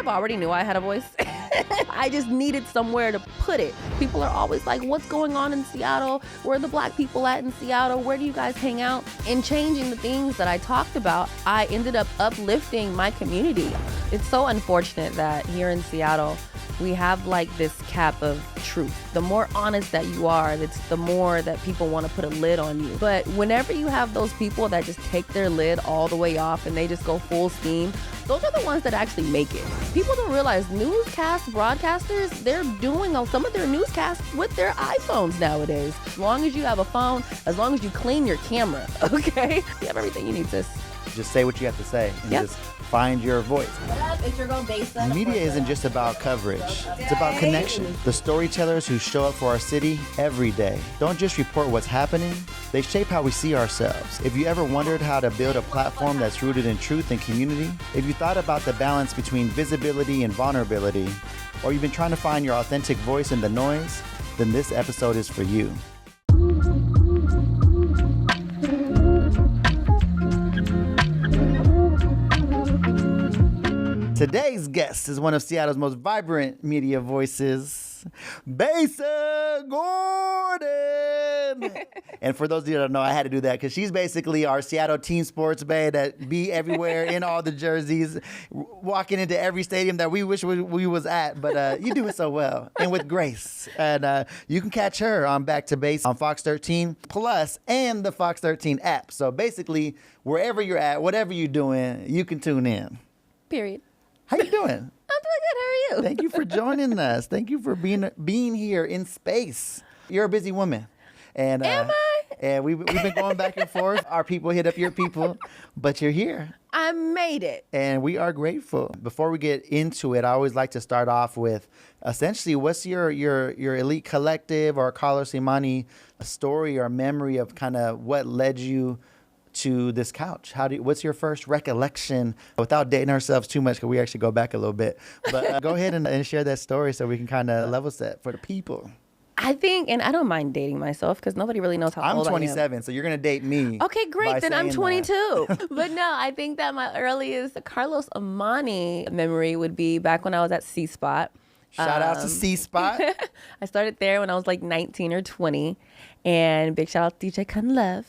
of already knew I had a voice. I just needed somewhere to put it. People are always like, what's going on in Seattle? Where are the Black people at in Seattle? Where do you guys hang out? In changing the things that I talked about, I ended up uplifting my community. It's so unfortunate that here in Seattle, we have like this cap of truth. The more honest that you are, it's the more that people want to put a lid on you. But whenever you have those people that just take their lid all the way off and they just go full steam, those are the ones that actually make it. People don't realize newscast broadcasters, they're doing some of their newscasts with their iPhones nowadays. As long as you have a phone, as long as you clean your camera, okay? You have everything you need, sis. Just say what you have to say and just find your voice. What up? It's your girl Besa. Media isn't just about coverage. It's about connection. The storytellers who show up for our city every day don't just report what's happening, they shape how we see ourselves. If you ever wondered how to build a platform that's rooted in truth and community, if you thought about the balance between visibility and vulnerability, or you've been trying to find your authentic voice in the noise, then this episode is for you. Today's guest is one of Seattle's most vibrant media voices, Besa Gordon. And for those of you that don't know, I had to do that because she's basically our Seattle team sports bae that be everywhere in all the jerseys, walking into every stadium that we wish we was at. But you do it so well and with grace. And you can catch her on Back to Base on Fox 13 Plus and the Fox 13 app. So basically, wherever you're at, whatever you're doing, you can tune in. Period. How you doing? I'm doing good. How are you? Thank you for joining us. Thank you for being here in space. You're a busy woman. And, Am I? And we've been going back and forth. Our people hit up your people, but you're here. I made it. And we are grateful. Before we get into it, I always like to start off with essentially what's your elite collective or Carlos Imani story or memory of kind of what led you to this couch? What's your first recollection, without dating ourselves too much, because we actually go back a little bit, but go ahead and share that story so we can kind of level set for the people. I think, and I don't mind dating myself because nobody really knows how old I am. I'm 27, so you're going to date me. Okay, great. Then I'm 22. But no, I think that my earliest Carlos Imani memory would be back when I was at C-Spot. Shout out to C-Spot. I started there when I was like 19 or 20. And big shout out to DJ Kunlev.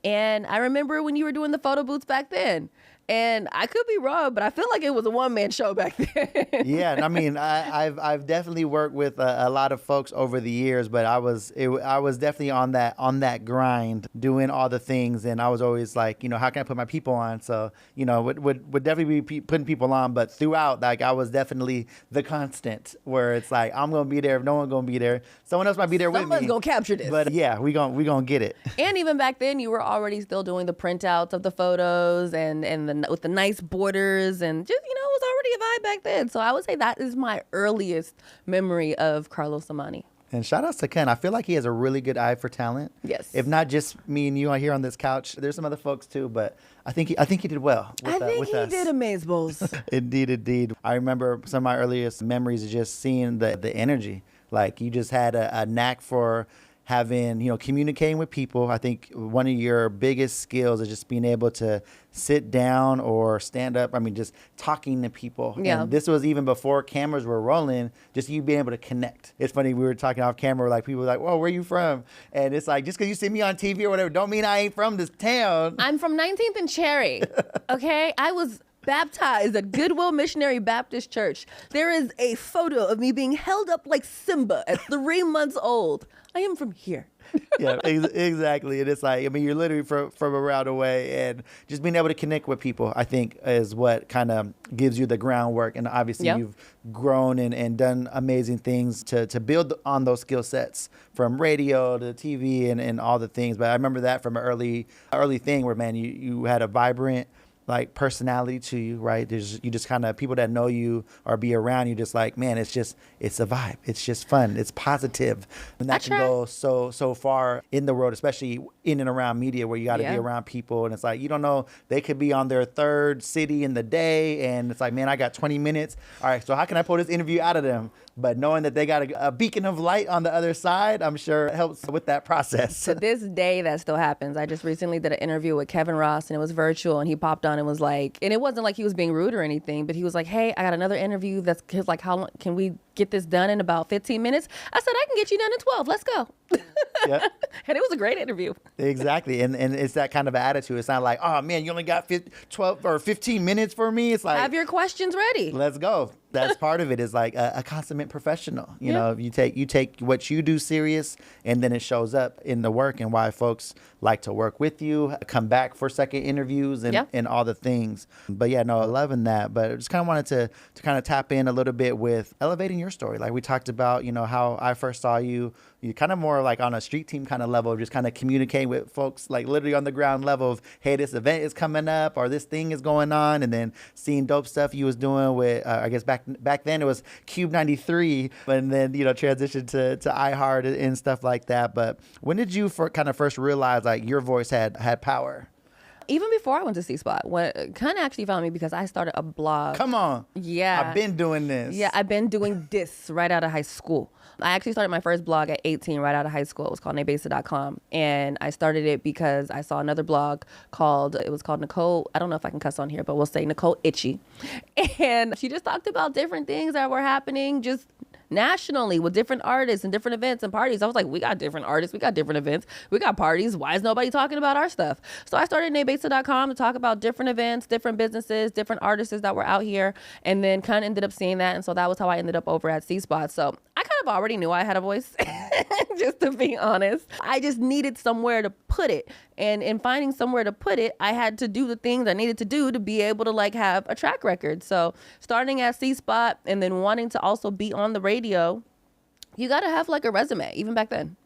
And I remember when you were doing the photo booths back then. And I could be wrong, but I feel like it was a one-man show back then. Yeah, I mean, I've definitely worked with a lot of folks over the years, but I was definitely on that grind, doing all the things, and I was always like, how can I put my people on? So, would definitely be putting people on, but throughout, like, I was definitely the constant, where it's like, I'm gonna be there if no one's gonna be there. Someone else might be there with me. Someone's gonna capture this. But yeah, we gonna get it. And even back then, you were already still doing the printouts of the photos and with the nice borders, and just, it was already a vibe back then. So I would say that is my earliest memory of Carlos Imani. And shout out to Ken. I feel like he has a really good eye for talent. Yes. If not just me and you here on this couch, there's some other folks too, but I think he did well with us. Did amazeballs. Indeed. I remember some of my earliest memories of just seeing the energy. Like, you just had a knack for having, communicating with people. I think one of your biggest skills is just being able to sit down or stand up. I mean, just talking to people. Yeah. And this was even before cameras were rolling, just you being able to connect. It's funny, we were talking off camera, like, people were like, whoa, where you from? And it's like, just because you see me on TV or whatever, don't mean I ain't from this town. I'm from 19th and Cherry, okay? I was baptized at Goodwill Missionary Baptist Church. There is a photo of me being held up like Simba at 3 months old. I am from here. Yeah, exactly. And it's like, I mean, you're literally from around the way, and just being able to connect with people, I think, is what kind of gives you the groundwork. And obviously, you've grown and done amazing things to build on those skill sets, from radio to TV and all the things. But I remember that from an early thing where, man, you had a vibrant, like, personality to you, right? You just kind of, people that know you or be around you, just like, man, it's a vibe. It's just fun. It's positive. And that can go so far in the world, especially in and around media, where you got to be around people. And it's like, you don't know, they could be on their third city in the day. And it's like, man, I got 20 minutes. All right, so how can I pull this interview out of them? But knowing that they got a beacon of light on the other side, I'm sure it helps with that process. To this day, that still happens. I just recently did an interview with Kevin Ross, and it was virtual, and he popped on and was like, and it wasn't like he was being rude or anything, but he was like, hey, I got another interview that's like, how long can we get this done in about 15 minutes? I said, I can get you done in 12. Let's go. Yep. And it was a great interview. Exactly. And it's that kind of attitude. It's not like, oh man, you only got 12 or 15 minutes for me. It's like, have your questions ready. Let's go. That's part of it, is like a consummate professional. You know, you take what you do serious, and then it shows up in the work, and why folks like to work with you, come back for second interviews and all the things. But yeah, no, loving that. But I just kind of wanted to kind of tap in a little bit with elevating your story. Like we talked about, you know, how I first saw you kind of more like on a street team kind of level, just kind of communicating with folks like literally on the ground level of, hey, this event is coming up or this thing is going on, and then seeing dope stuff you was doing with, I guess back then it was Cube 93, and then, you know, transitioned to iHeart and stuff like that. But when did you kind of first realize like your voice had power? Even before I went to C-Spot, kind of actually found me because I started a blog. Come on. Yeah. I've been doing this. Yeah, I've been doing this right out of high school. I actually started my first blog at 18 right out of high school. It was called Besa.com. And I started it because I saw another blog called Nicole, I don't know if I can cuss on here, but we'll say Nicole Itchy. And she just talked about different things that were happening just nationally with different artists and different events and parties. I was like, we got different artists, we got different events, we got parties. Why is nobody talking about our stuff? So I started Besa.com to talk about different events, different businesses, different artists that were out here, and then kind of ended up seeing that. And so that was how I ended up over at C-Spot. So I kind of already knew I had a voice, just to be honest. I just needed somewhere to put it. And in finding somewhere to put it, I had to do the things I needed to do to be able to like have a track record. So starting at C-Spot and then wanting to also be on the radio, you got to have like a resume, even back then.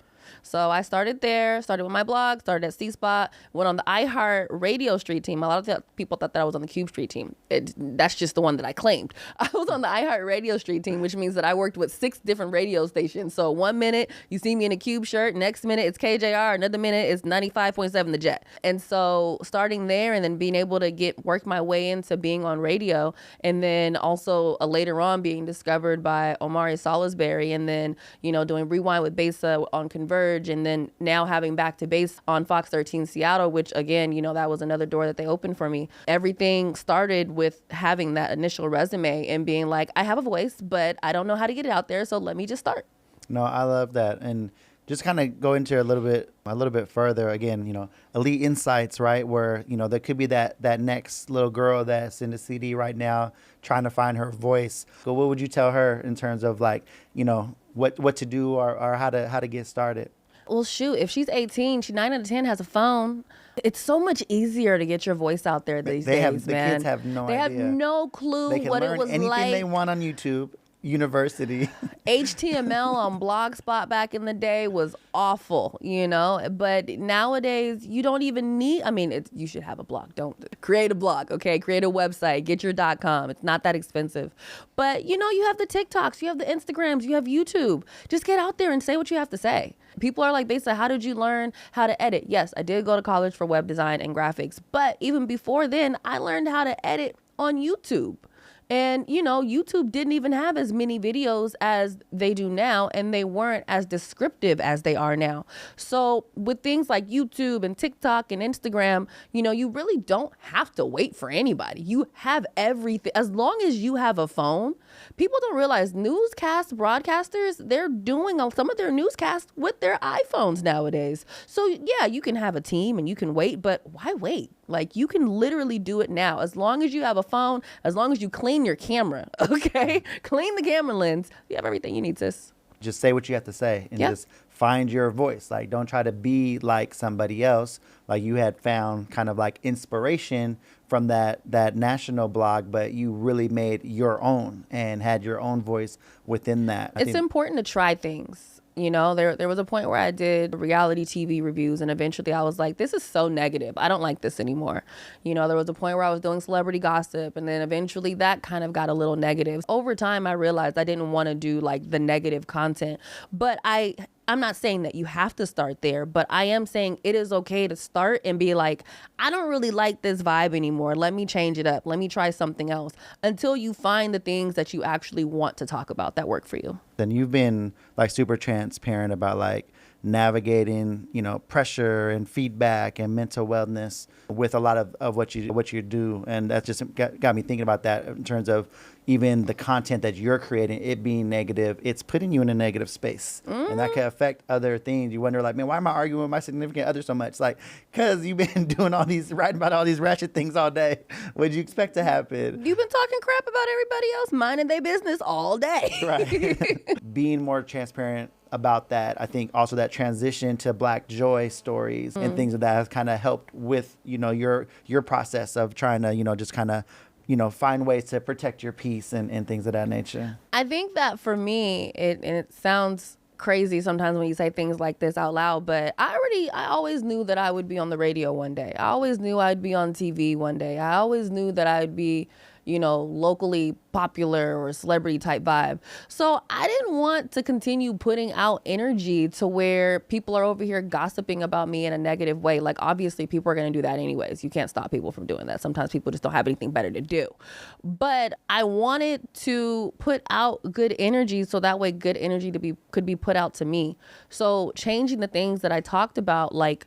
So I started there, started with my blog, started at C-Spot, went on the iHeart radio street team. A lot of people thought that I was on the Cube street team. That's just the one that I claimed. I was on the iHeart radio street team, which means that I worked with 6 different radio stations. So 1 minute you see me in a Cube shirt, next minute it's KJR, another minute it's 95.7 The Jet. And so starting there and then being able to work my way into being on radio, and then also later on being discovered by Omari Salisbury, and then, you know, doing Rewind with Besa on Converge, and then now having Back to Base on Fox 13 Seattle, which again, you know, that was another door that they opened for me. Everything started with having that initial resume and being like, I have a voice, but I don't know how to get it out there, so let me just start. No, I love that. And just kind of go into a little bit further, again, you know, Elite Insights, right? Where, you know, there could be that next little girl that's in the CD right now trying to find her voice. So what would you tell her in terms of like, you know, what to do or how to get started? Well, shoot, if she's 18, she 9 out of 10 has a phone. It's so much easier to get your voice out there these days, man. The kids have no idea. They have no clue what it was like. They can learn anything they want on YouTube. University. HTML on Blogspot back in the day was awful, you know, but nowadays you don't even need, I mean, you should have a blog. Don't create a blog, okay? Create a website, get your .com. It's not that expensive. But, you know, you have the TikToks, you have the Instagrams, you have YouTube. Just get out there and say what you have to say. People are like, Besa, how did you learn how to edit? Yes, I did go to college for web design and graphics, but even before then, I learned how to edit on YouTube. And, you know, YouTube didn't even have as many videos as they do now, and they weren't as descriptive as they are now. So with things like YouTube and TikTok and Instagram, you know, you really don't have to wait for anybody. You have everything. As long as you have a phone, people don't realize newscast broadcasters, they're doing some of their newscasts with their iPhones nowadays. So yeah, you can have a team and you can wait, but why wait? Like, you can literally do it now. As long as you have a phone, as long as you clean your camera, okay? Clean the camera lens. You have everything you need, sis. Just say what you have to say and just find your voice. Like, don't try to be like somebody else. Like, you had found kind of like inspiration from that national blog, but you really made your own and had your own voice within that. It's important to try things. You know, there was a point where I did reality TV reviews, and eventually I was like, this is so negative. I don't like this anymore. You know, there was a point where I was doing celebrity gossip, and then eventually that kind of got a little negative. Over time, I realized I didn't want to do like the negative content, but I I'm not saying that you have to start there, but I am saying it is okay to start and be like, I don't really like this vibe anymore. Let me change it up. Let me try something else until you find the things that you actually want to talk about that work for you. Then you've been like super transparent about like navigating, pressure and feedback and mental wellness with a lot of what you do. And that just got me thinking about that in terms of even the content that you're creating, it being negative, it's putting you in a negative space. Mm-hmm. And that can affect other things. You wonder like, man, why am I arguing with my significant other so much? Like, because you've been doing writing about all these ratchet things all day. What'd you expect to happen? You've been talking crap about everybody else, minding their business all day. Right. Being more transparent about that. I think also that transition to Black joy stories and things of that has kind of helped with, your process of trying to, just kind of, find ways to protect your peace and things of that nature. I think that for me, it sounds crazy sometimes when you say things like this out loud, but I always knew that I would be on the radio one day. I always knew I'd be on TV one day. I always knew that I'd be, locally popular or celebrity type vibe. So I didn't want to continue putting out energy to where people are over here gossiping about me in a negative way. Like, obviously people are going to do that anyways. You can't stop people from doing that. Sometimes people just don't have anything better to do. But I wanted to put out good energy so that way good energy could be put out to me. So changing the things that I talked about, like,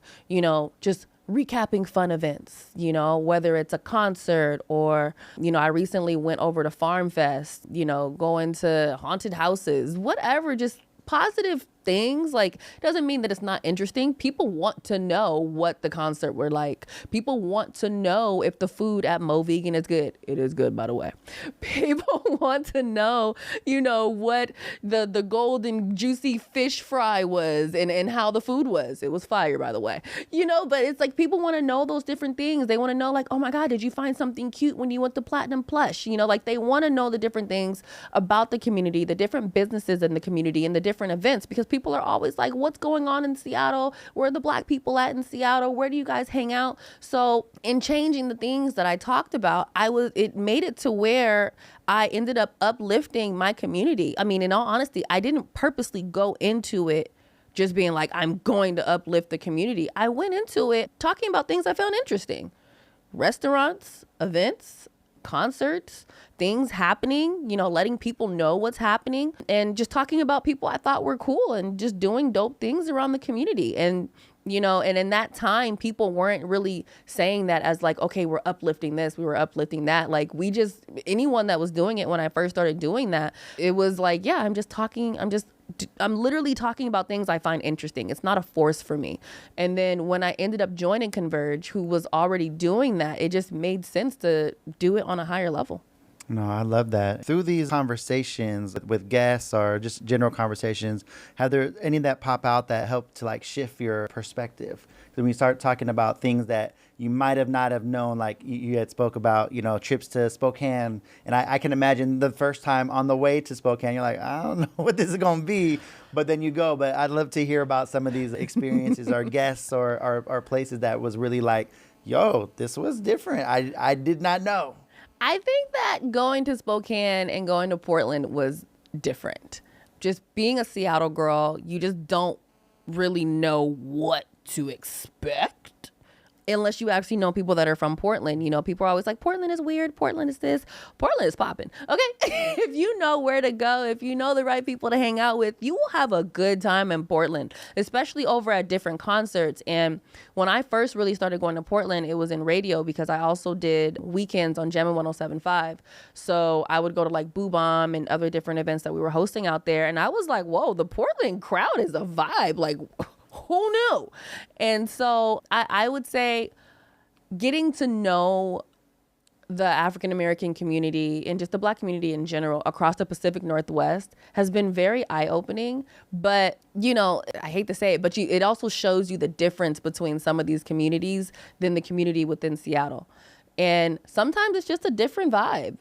just recapping fun events, whether it's a concert or, I recently went over to Farm Fest, going to haunted houses, whatever, just positive things. Like, doesn't mean that it's not interesting. People want to know what the concert were like. People want to know if the food at Mo Vegan is good. It is good, by the way. People want to know, what the golden juicy fish fry was and how the food was. It was fire, by the way. But it's like people want to know those different things. They want to know, like, oh my God, did you find something cute when you went to Platinum Plush? Like they want to know the different things about the community, the different businesses in the community and the different events, because people are always like, what's going on in Seattle? Where are the Black people at in Seattle? Where do you guys hang out? So in changing the things that I talked about, it made it to where I ended up uplifting my community. I mean, in all honesty, I didn't purposely go into it just being like, I'm going to uplift the community. I went into it talking about things I found interesting. Restaurants, events, concerts, things happening, letting people know what's happening and just talking about people I thought were cool and just doing dope things around the community. And, and in that time, people weren't really saying that as like, okay, we're uplifting this, we were uplifting that. Like anyone that was doing it when I first started doing that, it was like, yeah, I'm literally talking about things I find interesting. It's not a force for me. And then when I ended up joining Converge, who was already doing that, it just made sense to do it on a higher level. No, I love that. Through these conversations with guests or just general conversations, have there any that pop out that help to like shift your perspective? Because when you start talking about things that you might have not have known, like you had spoke about, trips to Spokane. And I can imagine the first time on the way to Spokane, you're like, I don't know what this is going to be. But then you go. But I'd love to hear about some of these experiences or guests or places that was really like, yo, this was different. I did not know. I think that going to Spokane and going to Portland was different. Just being a Seattle girl, you just don't really know what to expect unless you actually know people that are from Portland. People are always like, Portland is weird. Portland is this. Portland is popping. Okay. If you know where to go, if you know the right people to hang out with, you will have a good time in Portland, especially over at different concerts. And when I first really started going to Portland, it was in radio because I also did weekends on Gem 107.5. So I would go to like Boo Bomb and other different events that we were hosting out there. And I was like, whoa, the Portland crowd is a vibe. Like, who knew? And so I would say getting to know the African-American community and just the Black community in general across the Pacific Northwest has been very eye-opening. But, I hate to say it, but it also shows you the difference between some of these communities than the community within Seattle. And sometimes it's just a different vibe.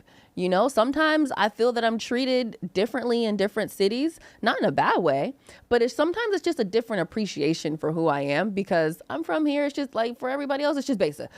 Sometimes I feel that I'm treated differently in different cities, not in a bad way, but sometimes it's just a different appreciation for who I am because I'm from here. It's just like for everybody else, it's just Besa.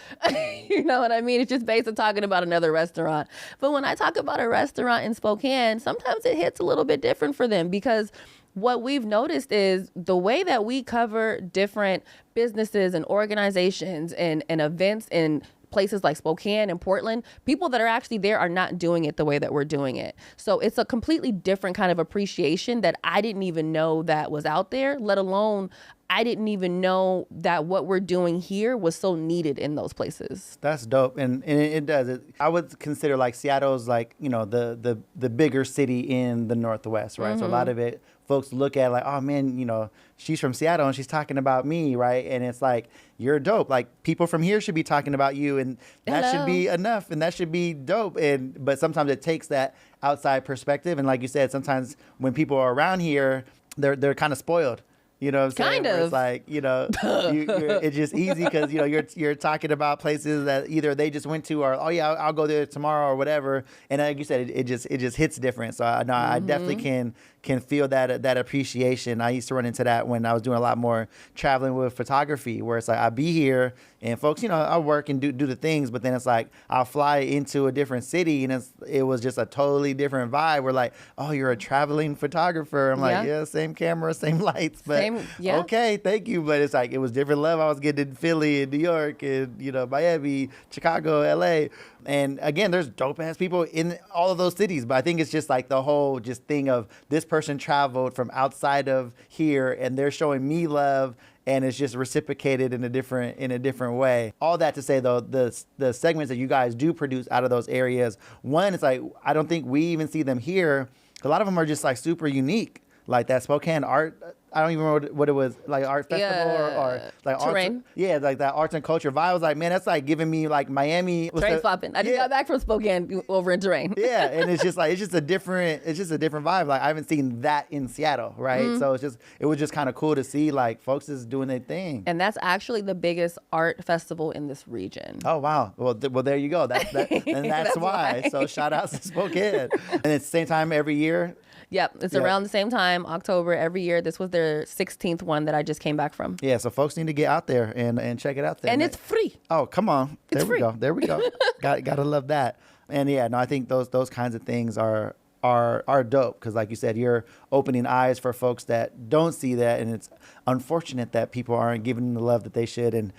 You know what I mean? It's just Besa talking about another restaurant. But when I talk about a restaurant in Spokane, sometimes it hits a little bit different for them because what we've noticed is the way that we cover different businesses and organizations and events in places like Spokane and Portland, people that are actually there are not doing it the way that we're doing it. So it's a completely different kind of appreciation that I didn't even know that was out there, let alone I didn't even know that what we're doing here was so needed in those places. That's dope. And it does. I would consider like Seattle's like, you know, the bigger city in the Northwest, right? Mm-hmm. So a lot of it, folks look at like, oh man, you know, she's from Seattle and she's talking about me, right? And it's like, you're dope. Like people from here should be talking about you, and that should be enough, and that should be dope. But sometimes it takes that outside perspective. And like you said, sometimes when people are around here, they're kind of spoiled. You know what I'm saying? Kind of. It's like, you know, it's just easy because, you know, you're talking about places that either they just went to or, oh, yeah, I'll go there tomorrow or whatever. And like you said, it just hits different. So I definitely can feel that appreciation. I used to run into that when I was doing a lot more traveling with photography, where it's like I'll be here and folks, you know, I work and do the things, but then it's like I'll fly into a different city and it was just a totally different vibe. We're like, oh, you're a traveling photographer. I'm like, yeah, same camera, same lights, but okay, thank you. But it's like it was different love I was getting in Philly and New York and, you know, Miami, Chicago, LA. And again, there's dope ass people in all of those cities, but I think it's just like the whole just thing of this person traveled from outside of here and they're showing me love, and it's just reciprocated in a different way. All that to say though, the segments that you guys do produce out of those areas, one, it's like I don't think we even see them here. A lot of them are just like super unique, like that Spokane art. I don't even remember what it was, like art festival or like terrain. Like that arts and culture vibe. I was like, man, that's like giving me like Miami. Terrain popping. I just got back from Spokane over in terrain. Yeah, and it's just a different vibe. Like I haven't seen that in Seattle, right? Mm-hmm. So it was just kind of cool to see like folks is doing their thing. And that's actually the biggest art festival in this region. Oh wow. Well, there you go. That's why. So shout out to Spokane. And it's the same time every year. Yep, it's around the same time, October every year. This was their 16th one that I just came back from. Yeah, so folks need to get out there and check it out there. And it's free. Oh, come on. It's free. There we go. Gotta love that. And yeah, no, I think those kinds of things are dope because like you said, you're opening eyes for folks that don't see that, and it's unfortunate that people aren't giving the love that they should, and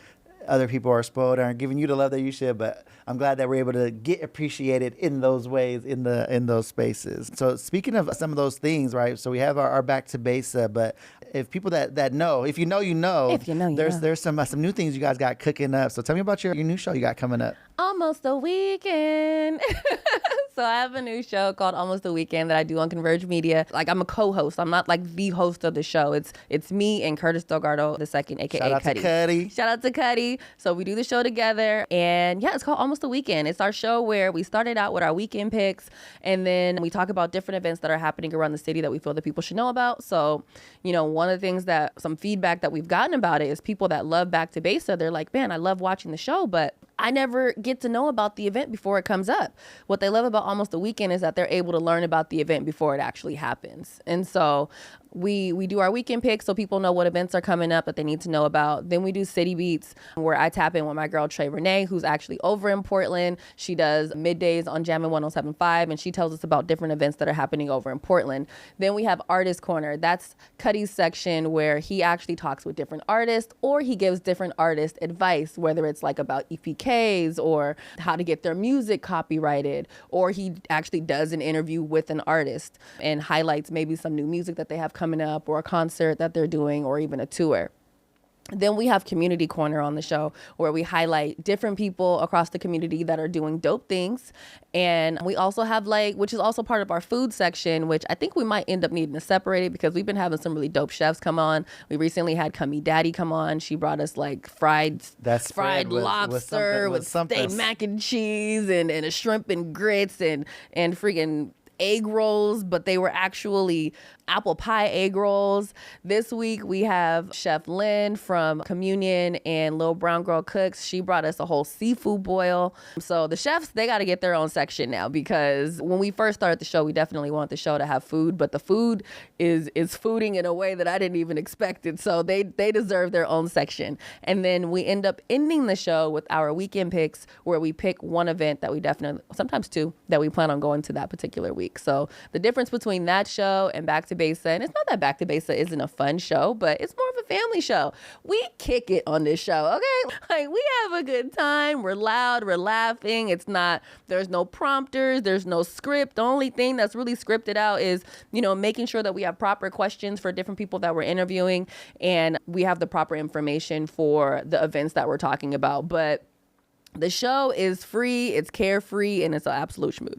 other people are spoiled, aren't giving you the love that you should. But I'm glad that we're able to get appreciated in those ways, in those spaces. So speaking of some of those things, right? So we have our Back to Besa, but if people that know, if you know, there's some new things you guys got cooking up. So tell me about your new show you got coming up. Almost a Weekend. So I have a new show called Almost a Weekend that I do on Converge Media. Like I'm a co-host. I'm not like the host of the show. It's me and Curtis Delgado II, aka Shout out to Cuddy. Shout out to Cuddy. So we do the show together, and yeah, it's called Almost a Weekend. It's our show where we started out with our weekend picks, and then we talk about different events that are happening around the city that we feel that people should know about. So, you know, one of the things some feedback that we've gotten about it is people that love Back to Besa. They're like, man, I love watching the show, but I never get to know about the event before it comes up. What they love about Almost a Weekend is that they're able to learn about the event before it actually happens. And so we do our weekend picks so people know what events are coming up that they need to know about. Then we do City Beats, where I tap in with my girl Trey Renee, who's actually over in Portland. She does middays on Jammin' 107.5, and she tells us about different events that are happening over in Portland. Then we have Artist Corner. That's Cuddy's section where he actually talks with different artists, or he gives different artists advice, whether it's like about EPKs or how to get their music copyrighted, or he actually does an interview with an artist and highlights maybe some new music that they have coming up, or a concert that they're doing, or even a tour. Then we have Community Corner on the show, where we highlight different people across the community that are doing dope things. And we also have which is also part of our food section, which I think we might end up needing to separate it because we've been having some really dope chefs come on. We recently had Cummy Daddy come on. She brought us like fried lobster with steak, mac and cheese, and a shrimp and grits and freaking egg rolls, but they were actually apple pie egg rolls. This week we have Chef Lynn from Communion and Lil Brown Girl Cooks. She brought us a whole seafood boil. So the chefs, they got to get their own section now, because when we first started the show, we definitely want the show to have food, but the food is fooding in a way that I didn't even expect it. So they deserve their own section. And then we end up ending the show with our weekend picks, where we pick one event that we definitely, sometimes two, that we plan on going to that particular week. week. So the difference between that show and Back to Besa, and it's not that Back to Besa isn't a fun show, but it's more of a family show. We kick it on this show, okay? Like, we have a good time. We're loud. We're laughing. There's no prompters. There's no script. The only thing that's really scripted out is, making sure that we have proper questions for different people that we're interviewing, and we have the proper information for the events that we're talking about. But the show is free, it's carefree, and it's an absolute schmood.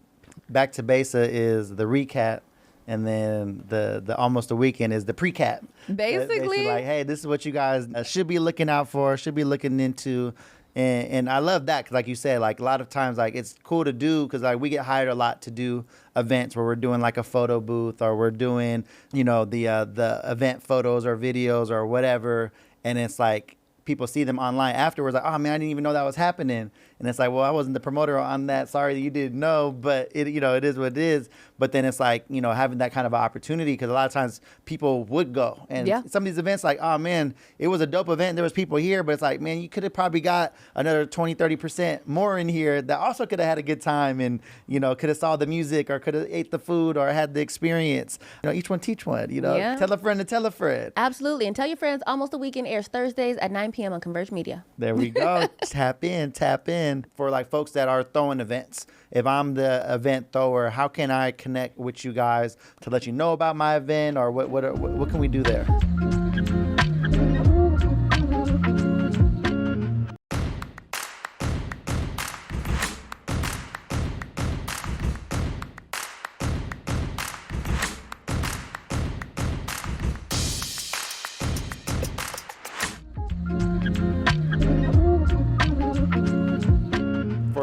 Back to Besa is the recap, and then the almost a weekend is the pre-cap. Basically, like, hey, this is what you guys should be looking out for, should be looking into. And I love that because, like you said, like a lot of times, like it's cool to do because like we get hired a lot to do events where we're doing like a photo booth or we're doing, the event photos or videos or whatever. And it's like people see them online afterwards, like, oh man, I didn't even know that was happening. And it's like, well, I wasn't the promoter on that. Sorry that you didn't know, but it is what it is. But then it's like, having that kind of opportunity because a lot of times people would go. And some of these events, like, oh man, it was a dope event. There was people here, but it's like, man, you could have probably got another 20, 30% more in here that also could have had a good time and, could have saw the music or could have ate the food or had the experience. Each one teach one, tell a friend to tell a friend. Absolutely. And tell your friends, Almost a Weekend airs Thursdays at 9 p.m. on Converge Media. There we go. Tap in. For like folks that are throwing events. If I'm the event thrower, how can I connect with you guys to let you know about my event, or what can we do there?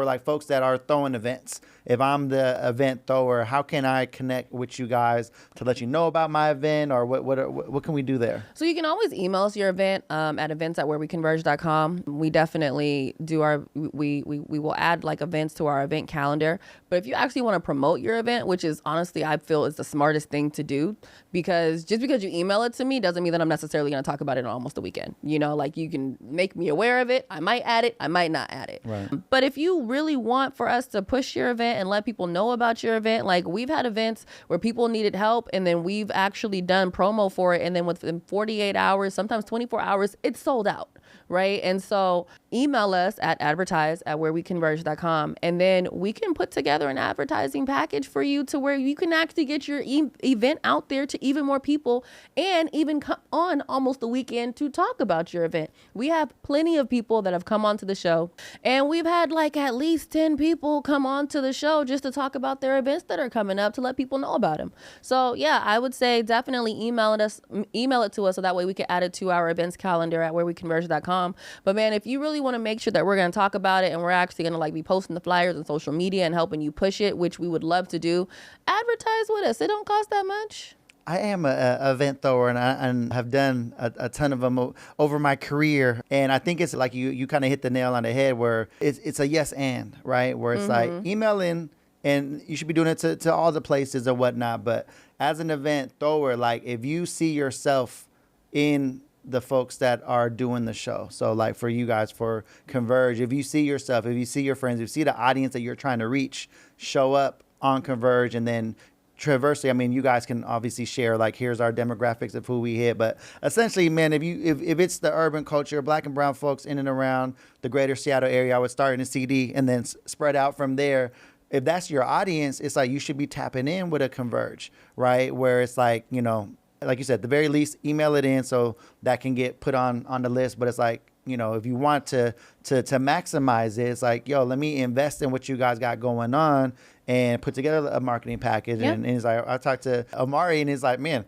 Like folks that are throwing events. If I'm the event thrower, how can I connect with you guys to let you know about my event, or what can we do there? So you can always email us your event at events@whereweconverge.com. We definitely do we will add like events to our event calendar. But if you actually want to promote your event, which is honestly I feel is the smartest thing to do, because just because you email it to me doesn't mean that I'm necessarily going to talk about it on Almost a Weekend. Like you can make me aware of it. I might add it. I might not add it. Right. But if you really want for us to push your event and let people know about your event, like we've had events where people needed help and then we've actually done promo for it, and then within 48 hours, sometimes 24 hours, it's sold out. Right. And so email us at advertise@whereweconverge.com, and then we can put together an advertising package for you to where you can actually get your event out there to even more people and even come on Almost a Weekend to talk about your event. We have plenty of people that have come onto the show, and we've had like at least 10 people come onto the show just to talk about their events that are coming up to let people know about them. So yeah, I would say definitely email it to us so that way we can add it to our events calendar at whereweconverge.com. But man, if you really want to make sure that we're going to talk about it and we're actually going to like be posting the flyers on social media and helping you push it, which we would love to do, advertise with us. It don't cost that much. I am an event thrower, and I have done a ton of them over my career. And I think it's like you kind of hit the nail on the head where it's a yes and, right? Where it's like email in, and you should be doing it to all the places or whatnot. But as an event thrower, like if you see yourself in the folks that are doing the show. So like for you guys, for Converge, if you see yourself, if you see your friends, if you see the audience that you're trying to reach, show up on Converge. And then traversely, I mean, you guys can obviously share like, here's our demographics of who we hit. But essentially, man, if it's the urban culture, black and brown folks in and around the greater Seattle area, I would start in a CD and then spread out from there. If that's your audience, it's like you should be tapping in with a Converge, right? Where it's like, like you said, at the very least, email it in so that can get put on the list. But it's like, if you want to maximize it, it's like, yo, let me invest in what you guys got going on and put together a marketing package. Yeah. And it's like, I talked to Amari and he's like, man,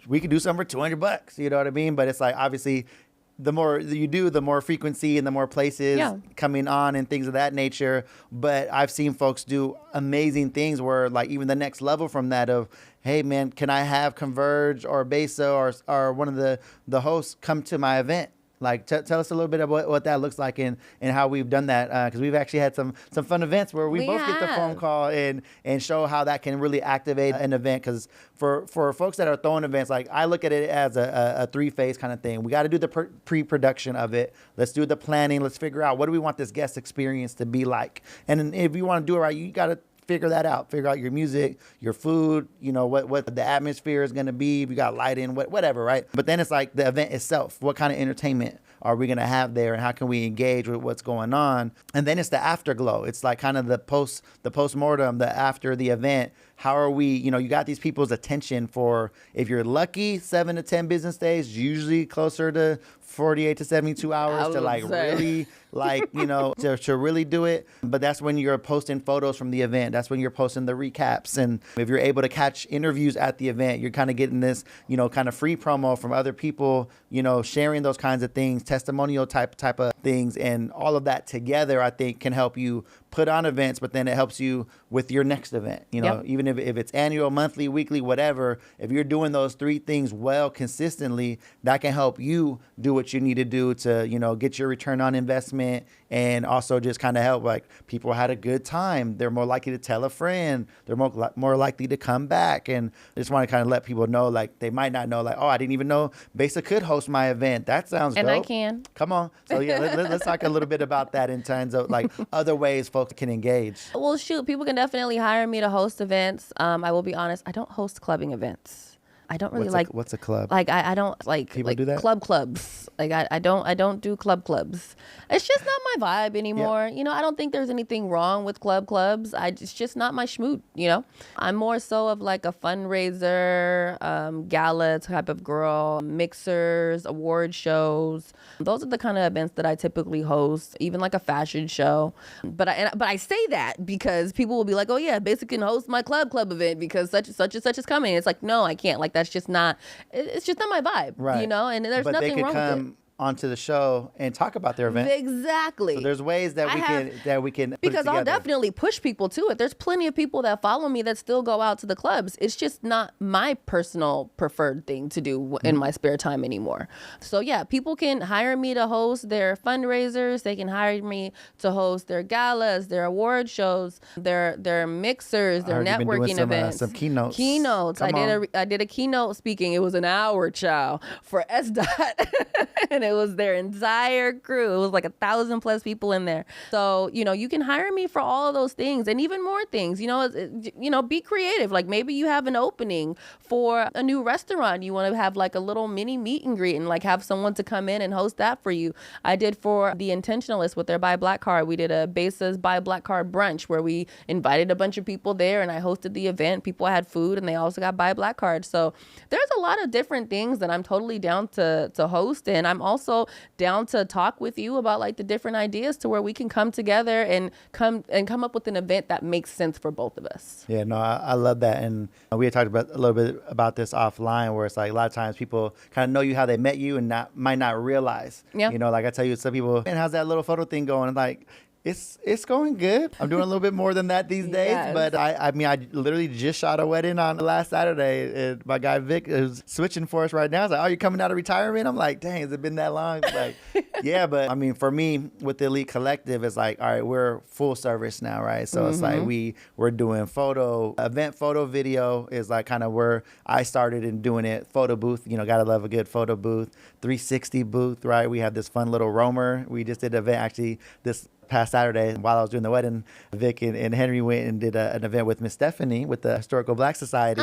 we could do something for $200. You know what I mean? But it's like, obviously, the more you do, the more frequency and the more places coming on and things of that nature. But I've seen folks do amazing things where like even the next level from that of, hey man, can I have Converge or Besa or one of the hosts come to my event? Like tell us a little bit about what that looks like and how we've done that, because we've actually had some fun events where we both get the phone call and show how that can really activate an event. Because for folks that are throwing events, like I look at it as a three-phase kind of thing. We got to do the pre-production of it. Let's do the planning. Let's figure out what do we want this guest experience to be like. And if you want to do it right, you got to figure that out. Figure out your music, your food, you know, what the atmosphere is going to be. If you got lighting, whatever, right? But then it's like the event itself. What kind of entertainment are we going to have there, and how can we engage with what's going on? And then it's the afterglow. It's like kind of the postmortem, the after the event. How are we, you know, you got these people's attention for, if you're lucky, 7 to 10 business days, usually closer to 48 to 72 hours to like really like, you know, to really do it. But that's when you're posting photos from the event. That's when you're posting the recaps. And if you're able to catch interviews at the event, you're kind of getting this, you know, kind of free promo from other people, you know, sharing those kinds of things, testimonial type of things. And all of that together, I think, can help you put on events, but then it helps you with your next event. You know, even if it's annual, monthly, weekly, whatever, if you're doing those 3 things well consistently, that can help you do what you need to do to, you know, get your return on investment, and also just kind of help, like, people had a good time. They're more likely to tell a friend. They're more likely to come back. And I just want to kind of let people know, like, they might not know, like, oh, I didn't even know Besa could host my event. That sounds dope. And I can. Come on. So yeah, let's talk a little bit about that in terms of like other ways folks can engage. Well, shoot, people can definitely hire me to host events. I will be honest, I don't host clubbing events. I don't really What's a club? Like I don't like people do that? clubs. Like I don't do clubs. It's just not my vibe anymore. Yep. You know, I don't think there's anything wrong with clubs. It's just not my schmoot, you know. I'm more so of like a fundraiser, gala type of girl, mixers, award shows. Those are the kind of events that I typically host, even like a fashion show. But I say that because people will be like, "Oh yeah, basically can host my club event because such and such is coming." It's like, "No, I can't." Like that's just not, it's just not my vibe, right? You know, and there's nothing wrong with it. Onto the show and talk about their event. Exactly. So there's ways that we can put because it together. I'll definitely push people to it. There's plenty of people that follow me that still go out to the clubs. It's just not my personal preferred thing to do in my spare time anymore. So yeah, people can hire me to host their fundraisers. They can hire me to host their galas, their award shows, their mixers, their networking events. Some keynotes. I did a keynote speaking. It was an hour, child, for SDOT. And it was their entire crew. It was like 1,000+ people in there. So, you know, you can hire me for all of those things and even more things. You know, be creative. Like maybe you have an opening for a new restaurant. You want to have like a little mini meet and greet and like have someone to come in and host that for you. I did for the Intentionalists with their Buy Black card. We did a Besa's Buy Black card brunch where we invited a bunch of people there and I hosted the event. People had food and they also got Buy Black cards. So there's a lot of different things that I'm totally down to host, and I'm also down to talk with you about like the different ideas to where we can come together and come up with an event that makes sense for both of us. Yeah, no, I love that. And we had talked about a little bit about this offline, where it's like a lot of times people kind of know you how they met you and might not realize. Yeah. You know, like I tell you, some people, man, how's that little photo thing going? And like, it's going good. I'm doing a little bit more than that these days. Yes. But I mean, I literally just shot a wedding on last Saturday. And my guy Vic is switching for us right now. He's like, "Oh, you're coming out of retirement?" I'm like, "Dang, has it been that long?" It's like, yeah, but I mean, for me with the Elite Collective, it's like, all right, we're full service now, right? So it's like we're doing event photo video is like kind of where I started in doing it. Photo booth, you know, gotta love a good photo booth. 360 booth, right? We have this fun little roamer. We just did an event actually this past Saturday while I was doing the wedding. Vic and Henry went and did an event with Miss Stephanie with the Historical Black Society.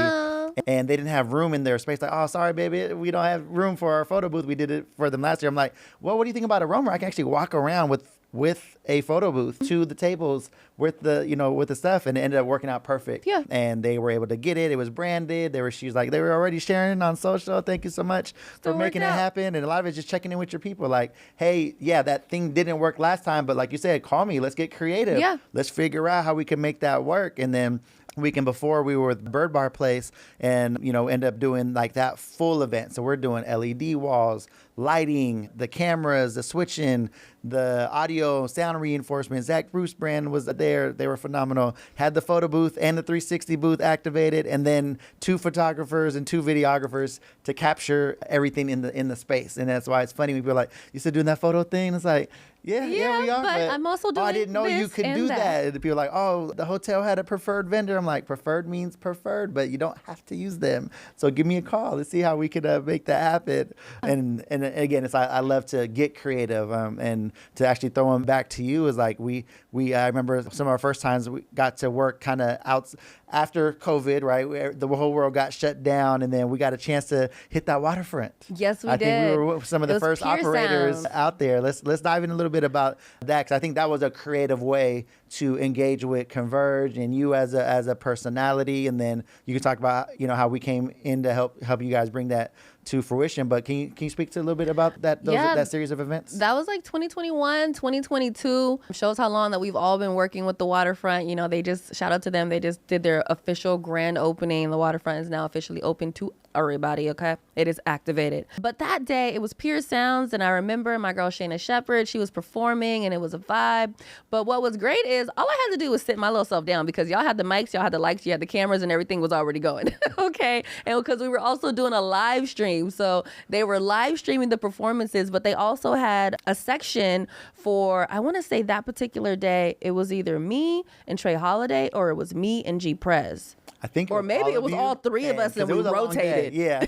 And they didn't have room in their space. Like, "Oh, sorry, baby, we don't have room for our photo booth. We did it for them last year." I'm like, "Well, what do you think about a roamer? I can actually walk around with a photo booth to the tables with the stuff," and it ended up working out perfect. Yeah. And they were able to get it. It was branded. She was already sharing on social. Thank you so much for making it happen. And a lot of it's just checking in with your people. Like, hey, yeah, that thing didn't work last time, but like you said, call me. Let's get creative. Yeah. Let's figure out how we can make that work. And then before we were with Bird Bar Place and, you know, end up doing like that full event. So we're doing LED walls, lighting, the cameras, the switching, the audio, sound reinforcement. Zach Bruce brand was there. They were phenomenal. Had the photo booth and the 360 booth activated, and then 2 photographers and 2 videographers to capture everything in the space. And that's why it's funny when people are like, "You still doing that photo thing?" It's like, Yeah, we are. but I'm also doing I didn't know you this could and do that. that. And people are like, oh, the hotel had a preferred vendor. I'm like, preferred means preferred, but you don't have to use them. So give me a call. Let's see how we could make that happen. And again, I love to get creative and to actually throw them back to you is like I remember some of our first times we got to work kind of out after COVID, right? The whole world got shut down, and then we got a chance to hit that waterfront. Yes, we I did. think we were some of the first Pure operators sound. out there. Let's dive in a little bit about that, because I think that was a creative way to engage with Converge and you as a personality, and then you can talk about how we came in to help you guys bring that to fruition. But can you speak to a little bit about that series of events? That was like 2021, 2022. Shows how long that we've all been working with the waterfront. They just, shout out to them. They just did their official grand opening. The waterfront is now officially open to everybody, okay? It is activated. But that day, it was Pure Sounds, and I remember my girl Shayna Shepherd, she was performing, and it was a vibe. But what was great is all I had to do was sit my little self down, because y'all had the mics, y'all had the lights, you had the cameras, and everything was already going, okay? And because we were also doing a live stream, so they were live streaming the performances, but they also had a section for, I want to say that particular day, it was either me and Trey Holiday, or it was me and G Prez. I think, or maybe it was all three of us and we rotated. Yeah,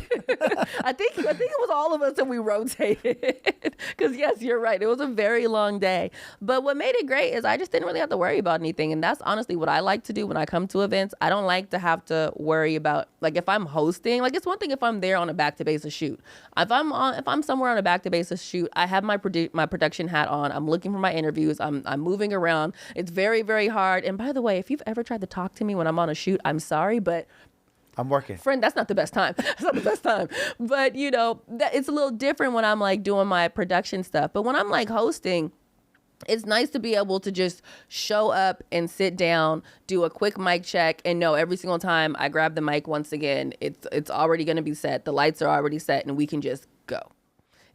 I think it was all of us and we rotated. Because yes, you're right. It was a very long day. But what made it great is I just didn't really have to worry about anything, and that's honestly what I like to do when I come to events. I don't like to have to worry about, like, if I'm hosting. Like, it's one thing if I'm there on a back to basis shoot. If I'm somewhere on a back to basis shoot, I have my production hat on. I'm looking for my interviews. I'm moving around. It's very, very hard. And by the way, if you've ever tried to talk to me when I'm on a shoot, I'm sorry, but I'm working. Friend, that's not the best time. That's not the best time. But, it's a little different when I'm like doing my production stuff. But when I'm like hosting, it's nice to be able to just show up and sit down, do a quick mic check, and know every single time I grab the mic once again, it's already going to be set. The lights are already set, and we can just go.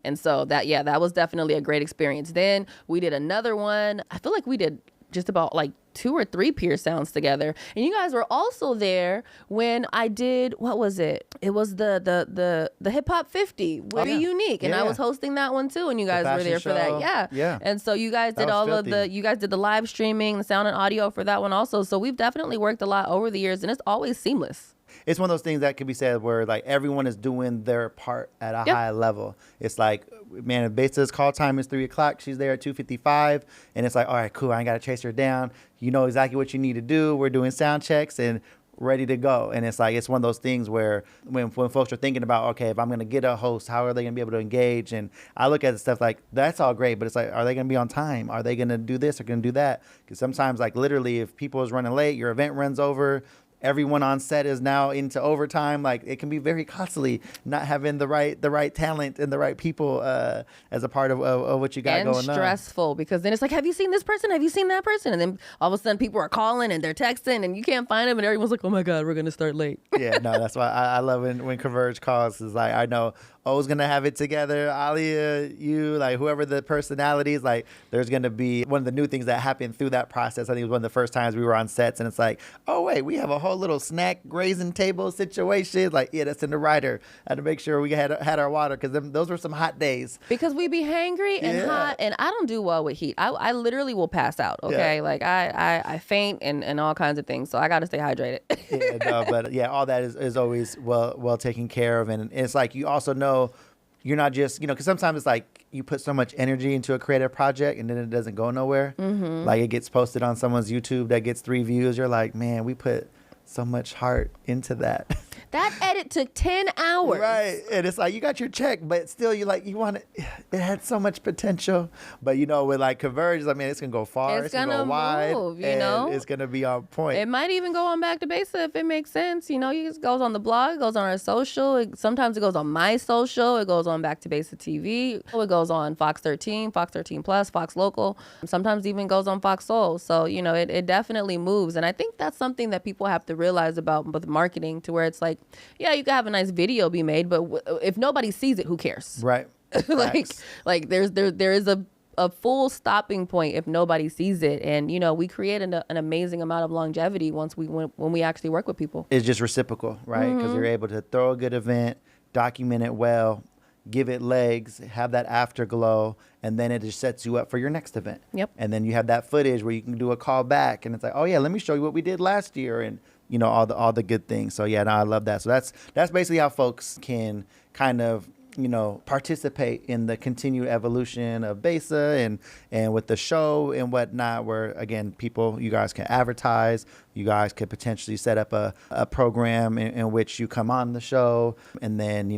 And so that was definitely a great experience. Then we did another one. I feel like we did just about like 2 or 3 Pure Sounds together, and you guys were also there when I did, what was it? It was the Hip Hop 50 Very Unique, and I was hosting that one too, and you guys were there for that. Yeah. And so you guys did you guys did the live streaming, the sound and audio for that one also. So we've definitely worked a lot over the years, and it's always seamless. It's one of those things that could be said where like everyone is doing their part at a high level. It's like, man, Besa's call time is 3:00. She's there at 2:55, and it's like, all right, cool. I ain't got to chase her down. You know exactly what you need to do. We're doing sound checks and ready to go. And it's like, it's one of those things where when folks are thinking about, okay, if I'm going to get a host, how are they going to be able to engage? And I look at the stuff like, that's all great, but it's like, are they going to be on time? Are they going to do this or going to do that? Because sometimes, like, literally, if people is running late, your event runs over, everyone on set is now into overtime. Like, it can be very costly not having the right talent and the right people as a part of what you got going on. And stressful, because then it's like, have you seen this person? Have you seen that person? And then all of a sudden people are calling and they're texting and you can't find them, and everyone's like, oh my God, we're going to start late. Yeah, no, that's why I love when Converge calls. Is like, I know O's going to have it together. Alia, you, like whoever the personalities, like there's going to be one of the new things that happened through that process. I think it was one of the first times we were on sets, and it's like, oh wait, we have a whole little snack grazing table situation. Like, yeah, that's in the rider. I had to make sure we had our water, because those were some hot days. Because we be hangry and hot, and I don't do well with heat. I literally will pass out, okay? Yeah. Like I faint and all kinds of things, so I got to stay hydrated. But yeah, all that is always well taken care of. And it's like, you also know you're not just, because sometimes it's like you put so much energy into a creative project and then it doesn't go nowhere. Mm-hmm. Like, it gets posted on someone's YouTube that gets 3 views. You're like, man, we put so much heart into that. That edit took 10 hours. Right. And it's like, you got your check, but still you want it. It had so much potential. But, with like Converge, I mean, it's going to go far. It's going to go wide. Move, and it's going to be on point. It might even go on Back to Besa if it makes sense. It goes on the blog, it goes on our social. Sometimes it goes on my social. It goes on Back to Besa TV. It goes on Fox 13, Fox 13 Plus, Fox Local. Sometimes even goes on Fox Soul. So, it definitely moves. And I think that's something that people have to realize about with marketing, to where it's like, yeah, you can have a nice video be made, but if nobody sees it, who cares? Right. like there is a full stopping point if nobody sees it. And we create an amazing amount of longevity when we actually work with people. It's just reciprocal, right? Because you're able to throw a good event, document it well, give it legs, have that afterglow, and then it just sets you up for your next event. Yep. And then you have that footage where you can do a call back, and it's like, oh yeah, let me show you what we did last year, and all the good things. So yeah, no, I love that. So that's basically how folks can kind of participate in the continued evolution of Besa and with the show and whatnot, where again, you guys can advertise, you guys could potentially set up a program in which you come on the show. And then,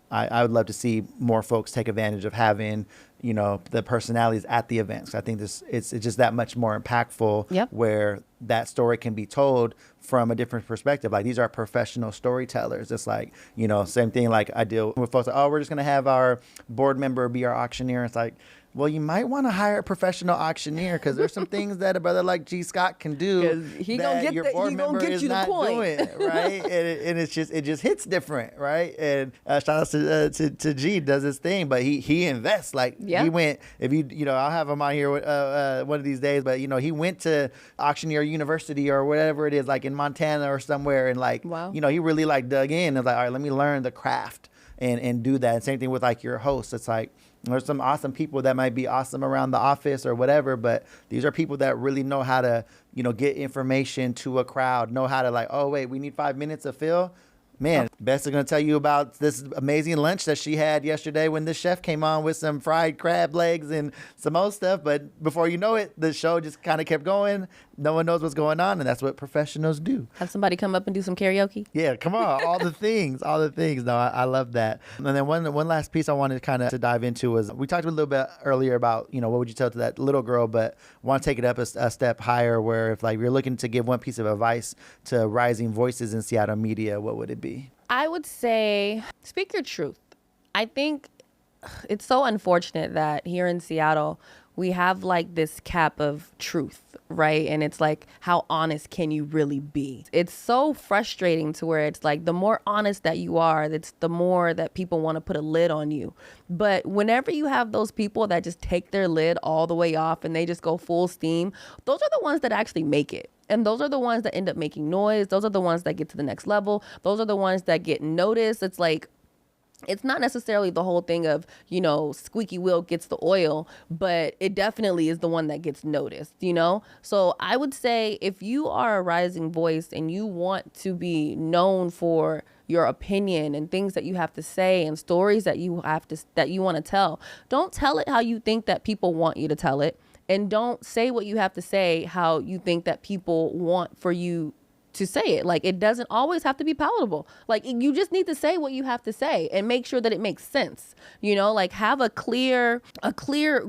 I would love to see more folks take advantage of having, the personalities at the events. I think it's just that much more impactful. Yep. Where that story can be told from a different perspective. Like, these are professional storytellers. It's like, same thing. Like, I deal with folks like, oh, we're just going to have our board member be our auctioneer. It's like, well, you might want to hire a professional auctioneer, because there's some things that a brother like G. Scott can do he that gonna your get board member is not doing, right? and it just hits different, right? And shout out to G, does his thing, but he invests. Like, he went, I'll have him on here one of these days, but he went to Auctioneer University or whatever it is, like in Montana or somewhere, and like, wow. He really like dug in and was like, all right, let me learn the craft and do that. And same thing with like your host. It's like, there's some awesome people that might be awesome around the office or whatever, but these are people that really know how to, get information to a crowd, know how to like, oh, wait, we need 5 minutes of Phil. Man, Bess is going to tell you about this amazing lunch that she had yesterday when the chef came on with some fried crab legs and some old stuff. But before you know it, the show just kind of kept going. No one knows what's going on, and that's what professionals do. Have somebody come up and do some karaoke? Yeah, come on. All the things. No, I love that. And then one last piece I wanted kind of to dive into was, we talked a little bit earlier about, what would you tell to that little girl, but want to take it up a step higher, where if like you're looking to give one piece of advice to rising voices in Seattle media, what would it be? I would say, speak your truth. I think it's so unfortunate that here in Seattle, we have like this cap of truth, right? And it's like, how honest can you really be? It's so frustrating to where it's like, the more honest that you are, it's the more that people want to put a lid on you. But whenever you have those people that just take their lid all the way off and they just go full steam, those are the ones that actually make it. And those are the ones that end up making noise. Those are the ones that get to the next level. Those are the ones that get noticed. It's like, it's not necessarily the whole thing of, squeaky wheel gets the oil, but it definitely is the one that gets noticed, So I would say, if you are a rising voice and you want to be known for your opinion and things that you have to say and stories that you want to tell, don't tell it how you think that people want you to tell it. And don't say what you have to say how you think that people want for you to say it. Like, it doesn't always have to be palatable. Like, you just need to say what you have to say and make sure that it makes sense. Like, have a clear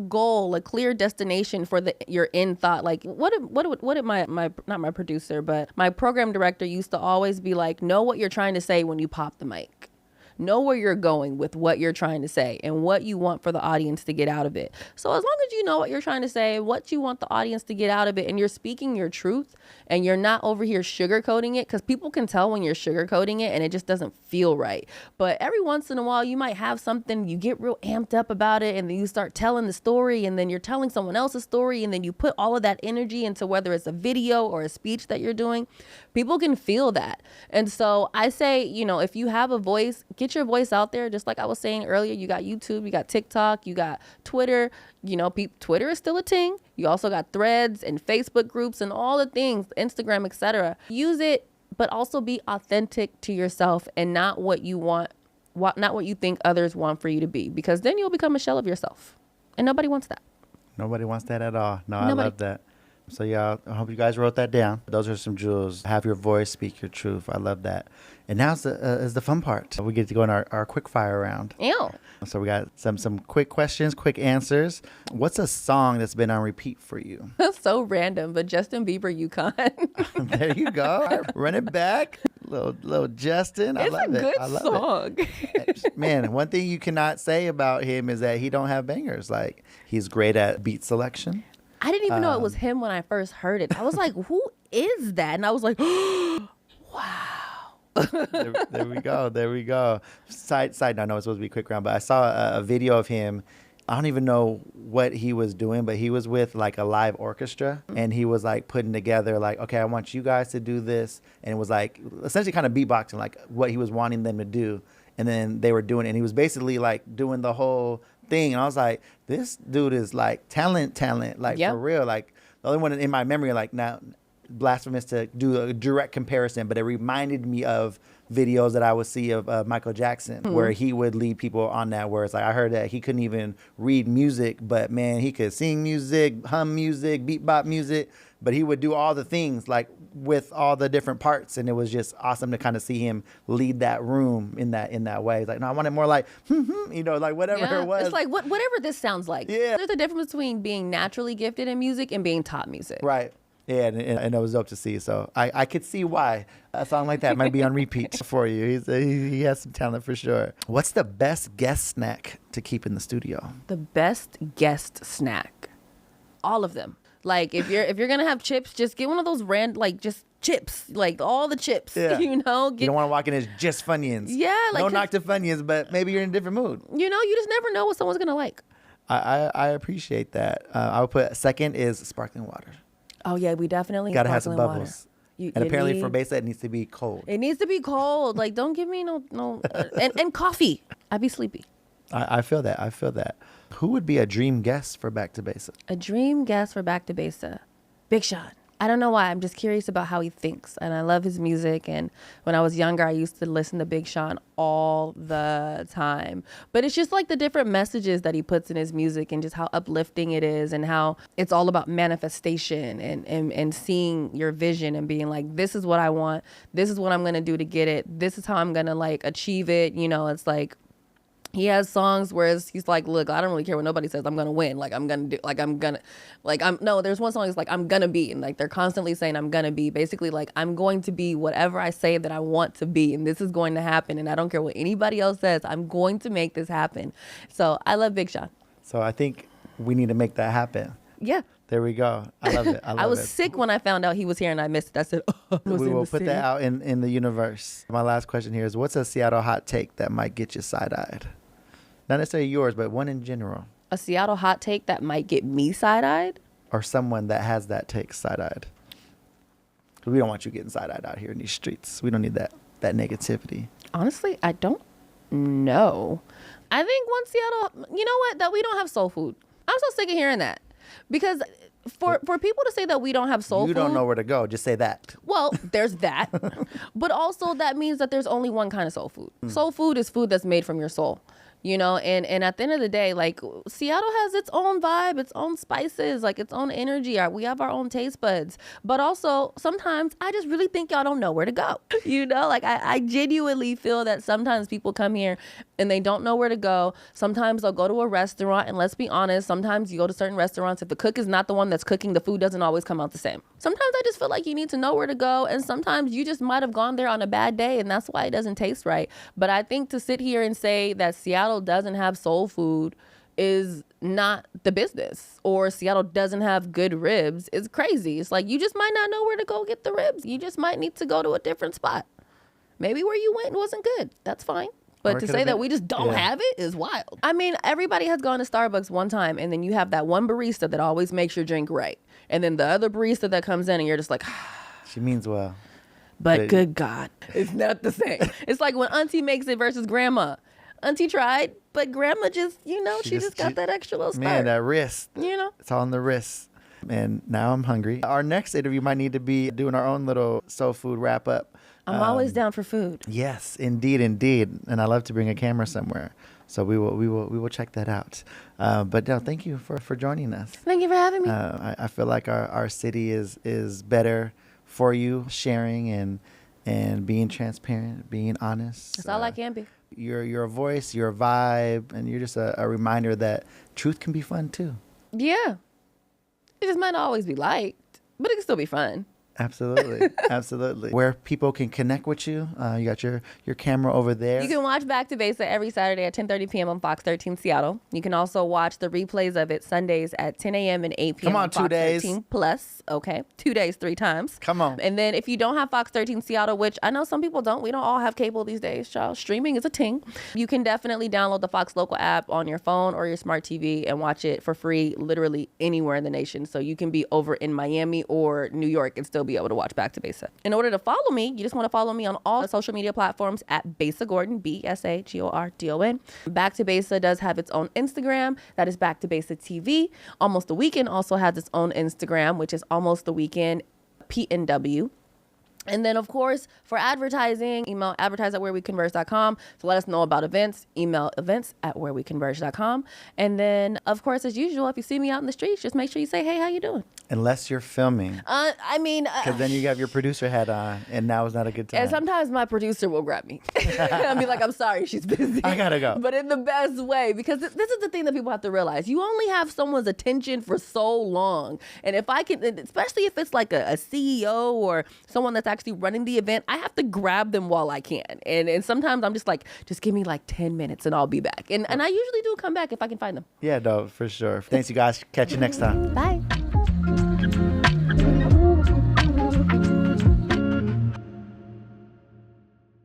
goal, a clear destination for your end thought. Like, what did my not my producer, but my program director used to always be like, know what you're trying to say when you pop the mic. Know where you're going with what you're trying to say and what you want for the audience to get out of it. So as long as you know what you're trying to say, what you want the audience to get out of it, and you're speaking your truth and you're not over here sugarcoating it, because people can tell when you're sugarcoating it and it just doesn't feel right. But every once in a while, you might have something, you get real amped up about it, and then you start telling the story, and then you're telling someone else's story, and then you put all of that energy into whether it's a video or a speech that you're doing. People can feel that. And so I say, if you have a voice, get your voice out there. Just like I was saying earlier, you got YouTube, you got TikTok, you got Twitter. Twitter is still a thing. You also got threads and Facebook groups and all the things, Instagram, etc. Use it, but also be authentic to yourself and not what you want, not what you think others want for you to be, because then you'll become a shell of yourself, and nobody wants that. Nobody wants that at all. No, Nobody. I love that. So yeah, I hope you guys wrote that down. Those are some jewels. Have your voice, speak your truth. I love that. And now is the fun part. We get to go in our quick fire round. Ew. So we got some quick questions, quick answers. What's a song that's been on repeat for you? That's so random, but Justin Bieber, Yukon. There you go. Run it back. Little Justin. I love it. It's a good song. Man, one thing you cannot say about him is that he don't have bangers. Like, he's great at beat selection. I didn't even know it was him when I first heard it. I was like, who is that? And I was like, wow. There we go. Side note, I know it's supposed to be a quick round, but I saw a video of him. I don't even know what he was doing, but he was with like a live orchestra, and he was like putting together like, okay, I want you guys to do this. And it was like essentially kind of beatboxing, like what he was wanting them to do. and then they were doing it, and he was basically like doing the whole thing, and I was like, this dude is like talent, like for real. Like the only one in my memory, like now, blasphemous to do a direct comparison, but it reminded me of videos that I would see of Michael Jackson, where he would lead people on that, where it's like, I heard that he couldn't even read music, but man, he could sing music, hum music, beat bop music, but he would do all the things like with all the different parts, and it was just awesome to kind of see him lead that room in that way. He's like, no, I want it more like, you know, like whatever it was. It's like whatever this sounds like. Yeah. There's a difference between being naturally gifted in music and being taught music. Right. Yeah, and it was dope to see. So I could see why a song like that might be on repeat for you. He has some talent for sure. What's the best guest snack to keep in the studio? The best guest snack, all of them. Like if you're gonna have chips, just get one of those just chips, like all the chips. Yeah. You know, You don't want to walk in as just Funyuns. Yeah, like no knock to Funyuns, but maybe you're in a different mood. You know, you just never know what someone's gonna like. I appreciate that. I would put second is sparkling water. Oh yeah, we definitely Gotta have some bubbles. And apparently for Besa, it needs to be cold. It needs to be cold. Like, don't give me no and coffee. I'd be sleepy. I feel that. I feel that. Who would be a dream guest for Back to Besa? A dream guest for Back to Besa? Big Sean. I don't know why. I'm just curious about how he thinks. And I love his music. And when I was younger, I used to listen to Big Sean all the time. But it's just like the different messages that he puts in his music and just how uplifting it is and how it's all about manifestation and seeing your vision and being like, this is what I want. This is what I'm going to do to get it. This is how I'm going to like achieve it. You know, it's like, he has songs where he's like, look, I don't really care what nobody says. I'm going to win. Like, there's one song that's like, I'm going to be. And like, they're constantly saying, I'm going to be. Basically, like, I'm going to be whatever I say that I want to be. And this is going to happen. And I don't care what anybody else says. I'm going to make this happen. So I love Big Sean. So I think we need to make that happen. Yeah. There we go. I love it. I was sick when I found out he was here and I missed it. I said, we will put that out in the universe. My last question here is, what's a Seattle hot take that might get you side-eyed? Not necessarily yours, but one in general. A Seattle hot take that might get me side-eyed? Or someone that has that take side-eyed. We don't want you getting side-eyed out here in these streets. We don't need that negativity. Honestly, I don't know. I think one Seattle, you know what? That we don't have soul food. I'm so sick of hearing that. Because for people to say that we don't have soul food. You don't know where to go. Just say that. Well, there's that. But also that means that there's only one kind of soul food. Soul food is food that's made from your soul. You know, and at the end of the day, like, Seattle has its own vibe, its own spices, like its own energy. We have our own taste buds. But also, sometimes I just really think y'all don't know where to go. You know, like I genuinely feel that sometimes people come here and they don't know where to go. Sometimes they'll go to a restaurant, and let's be honest, sometimes you go to certain restaurants, if the cook is not the one that's cooking, the food doesn't always come out the same. Sometimes I just feel like you need to know where to go, and sometimes you just might have gone there on a bad day, and that's why it doesn't taste right. But I think to sit here and say that Seattle doesn't have soul food is not the business, or Seattle doesn't have good ribs is crazy. It's like, you just might not know where to go get the ribs. You just might need to go to a different spot. Maybe where you went wasn't good. That's fine. But to say that we just don't have it is wild. I mean, everybody has gone to Starbucks one time, and then you have that one barista that always makes your drink right. And then the other barista that comes in and you're just like, she means well. But good God, it's not the same. It's like when Auntie makes it versus Grandma. Auntie tried, but Grandma just, you know, she just got that extra little start. Man, that wrist. You know? It's all in the wrist. And now I'm hungry. Our next interview might need to be doing our own little soul food wrap up. I'm always down for food. Yes, indeed. And I love to bring a camera somewhere. So we will check that out. But no, thank you for joining us. Thank you for having me. I feel like our city is better for you, sharing and being transparent, being honest. That's all I can be. You're a voice, you're a vibe, and you're just a reminder that truth can be fun too. Yeah. It just might not always be liked, but it can still be fun. Absolutely. Absolutely. Where people can connect with you. You got your camera over there. You can watch Back to Besa every Saturday at 10:30 p.m. on Fox 13 Seattle. You can also watch the replays of it Sundays at 10 a.m. and 8 p.m. Come on, 2 Fox days. 13 Plus. Okay. 2 days, 3 times. Come on. And then if you don't have Fox 13 Seattle, which I know some people don't, we don't all have cable these days, child. Streaming is a ting. You can definitely download the Fox Local app on your phone or your smart TV and watch it for free literally anywhere in the nation. So you can be over in Miami or New York and still be able to watch Back to Besa. In order to follow me, you just want to follow me on all social media platforms at Besa Gordon, BesaGordon. Back to Besa does have its own Instagram. That is Back to Besa TV. Almost the Weekend also has its own Instagram, which is Almost the Weekend PNW. And then, of course, for advertising, email advertise@whereweconverge.com to let us know about events. Email events@whereweconverge.com. And then, of course, as usual, if you see me out in the streets, just make sure you say, hey, how you doing? Unless you're filming. Because then you have your producer hat on, and now is not a good time. And sometimes my producer will grab me. I'll be like, I'm sorry, she's busy. I gotta go. But in the best way, because this is the thing that people have to realize. You only have someone's attention for so long. And if I can, especially if it's like a CEO or someone that's actually running the event, I have to grab them while I can. And sometimes I'm just like, just give me like 10 minutes and I'll be back. And I usually do come back if I can find them. Yeah, no, for sure. Thanks, you guys. Catch you next time. Bye.